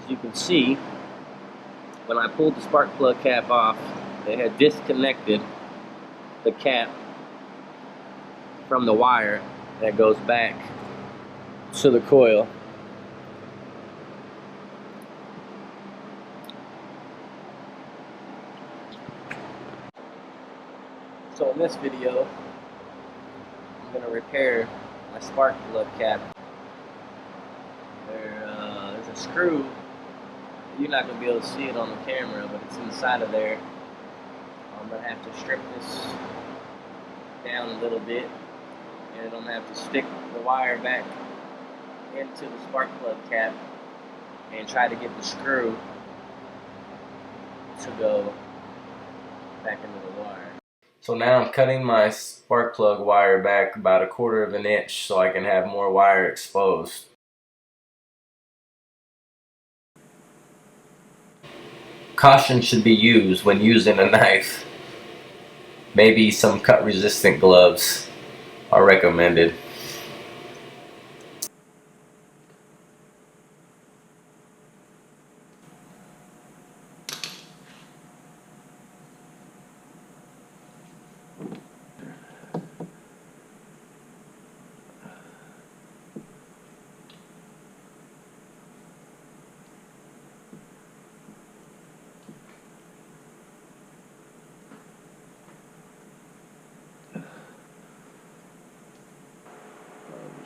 you can see, when I pulled the spark plug cap off, they had disconnected the cap from the wire that goes back to the coil. So in this video, I'm going to repair my spark plug cap. There's a screw. You're not going to be able to see it on the camera, but it's inside of there. I'm going to have to strip this down a little bit, and I'm going to have to stick the wire back into the spark plug cap and try to get the screw to go back into the wire. So now I'm cutting my spark plug wire back about 1/4 of an inch so I can have more wire exposed. Caution should be used when using a knife. Maybe some cut resistant gloves are recommended.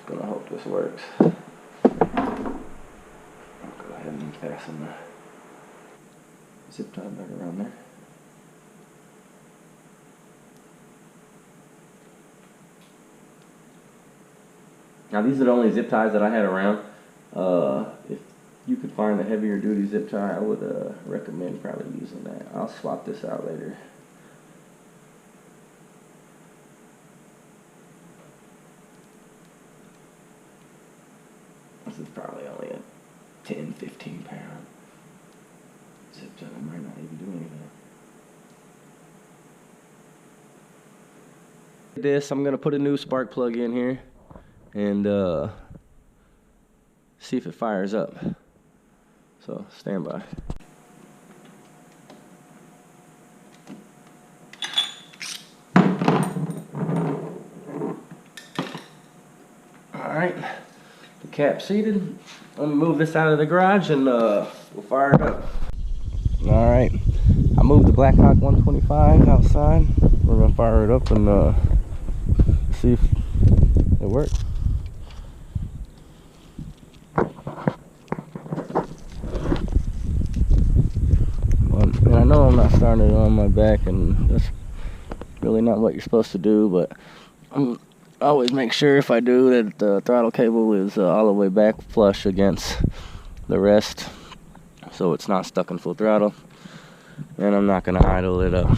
I'm gonna hope this works. I'll go ahead and fasten the zip tie back around there. Now these are the only zip ties that I had around. If you could find a heavier duty zip tie, I would recommend probably using that. I'll swap this out later. This is probably only a 10-15 pound zip tie. I might not even do anything. This, I'm gonna put a new spark plug in here and see if it fires up. So stand by. All right. The cap seated. Let me move this out of the garage and we'll fire it up. All right, I moved the Blackhawk 125 outside. We're gonna fire it up and see if it works. And I know I'm not starting it on my back, and that's really not what you're supposed to do, but I always make sure if I do that the throttle cable is all the way back flush against the rest so it's not stuck in full throttle, and I'm not going to idle it up.